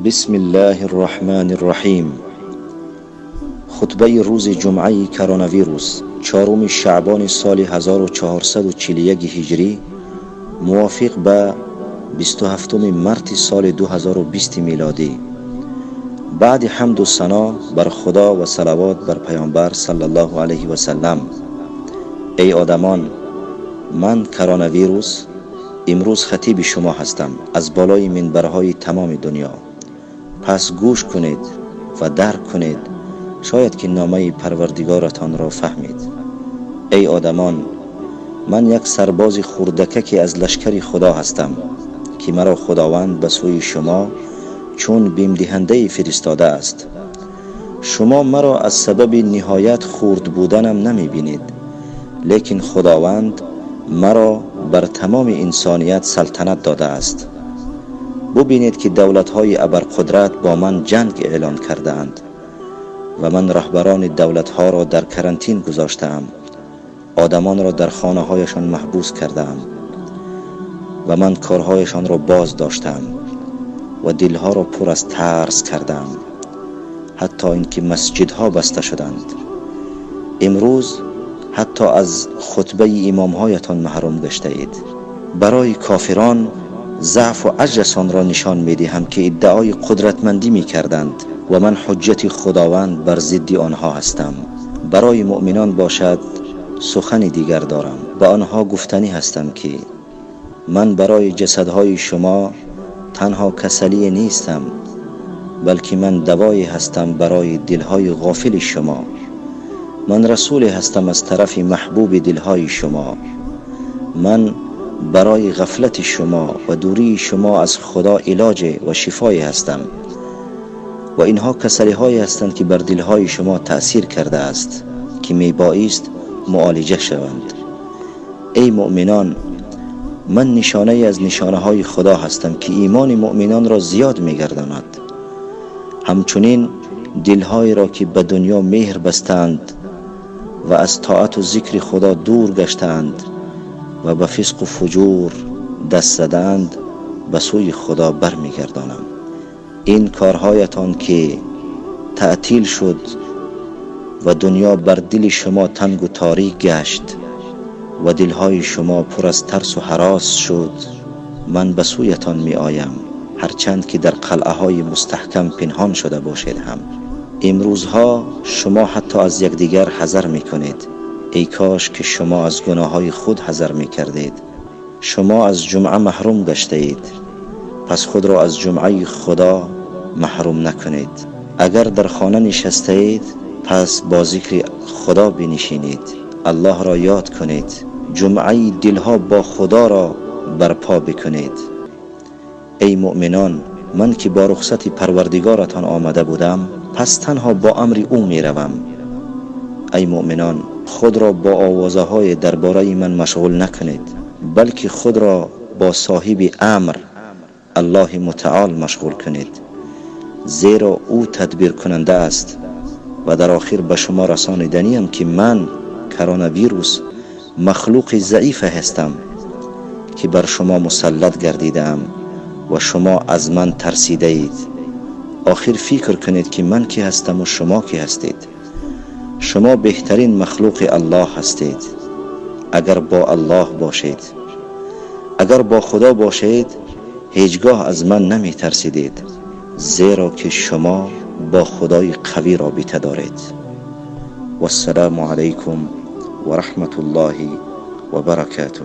بسم الله الرحمن الرحیم. خطبه روز جمعه کروناویروس 4 شعبان سال 1441 هجری موافق به 27 مارس سال 2020 میلادی. بعد حمد و ثنا بر خدا و صلوات بر پیامبر صلی الله علیه و سلم. ای آدمان، من کروناویروس امروز خطیب شما هستم از بالای منبرهای تمام دنیا. پس گوش کنید و درک کنید، شاید که نامه پروردگارتان را فهمید. ای آدمان، من یک سرباز خردککی از لشکر خدا هستم که مرا خداوند به سوی شما چون بیم دهنده فرستاده است. شما مرا از سبب نهایت خرد بودنم نمی بینید، لیکن خداوند مرا بر تمام انسانیت سلطنت داده است. ببینید که دولت‌های ابرقدرت با من جنگ اعلان کردند و من رهبران دولت‌ها را در کرانتین گذاشتم. آدمان را در خانه‌هایشان محبوس کردم و من کارهایشان را باز داشتم و دلها را پر از ترس کردم، حتی اینکه مسجدها بسته شدند. امروز حتی از خطبه امامهایتان محروم گشته اید. برای کافران ضعف و عجزشان را نشان می‌دهم که ادعای قدرتمندی می‌کردند و من حجت خداوند بر ضد آنها هستم. برای مؤمنان باشد سخن دیگر دارم. به آنها گفتنی هستم که من برای جسدهای شما تنها کسلی نیستم، بلکه من دوایی هستم برای دلهای غافل شما. من رسول هستم از طرف محبوب دلهای شما. من برای غفلت شما و دوری شما از خدا علاج و شفای هستم و اینها کسلی هایی هستند که بر دلهای شما تأثیر کرده است که میبایست معالجه شوند. ای مؤمنان، من نشانه از نشانه های خدا هستم که ایمان مؤمنان را زیاد میگرداند. همچنین دلهایی را که به دنیا مهر بستند و از طاعت و ذکر خدا دور گشتند و به فسق و فجور دست زدند به سوی خدا برمیگردانم. این کارهایتان که تعطیل شد و دنیا بر دل شما تنگ و تاریک گشت و دلهای شما پر از ترس و هراس شد، من به سویتان می آیم، هرچند که در قلعه های مستحکم پنهان شده باشید هم. امروزها شما حتی از یکدیگر حذر می کنید. ای کاش که شما از گناه های خود حذر می کردید. شما از جمعه محروم گشته اید، پس خود را از جمعه خدا محروم نکنید. اگر در خانه نشسته اید، پس با ذکر خدا بنشینید، الله را یاد کنید، جمعه دلها با خدا را برپا بکنید. ای مؤمنان، من که با رخصت پروردگارتان آمده بودم، پس تنها با امر او می روم. ای مؤمنان، خود را با آوازه های درباره من مشغول نکنید، بلکه خود را با صاحب امر الله متعال مشغول کنید، زیرا او تدبیر کننده است و در آخر به شما رسانیدنیم که من کروناویروس مخلوق ضعیف هستم که بر شما مسلط گردیدم و شما از من ترسیده اید. آخر فکر کنید که من کی هستم و شما کی هستید. شما بهترین مخلوق الله هستید اگر با الله باشید. اگر با خدا باشید هیچگاه از من نمی ترسیدید، زیرا که شما با خدای قوی رابطه دارید. و السلام علیکم و رحمت الله و برکاته.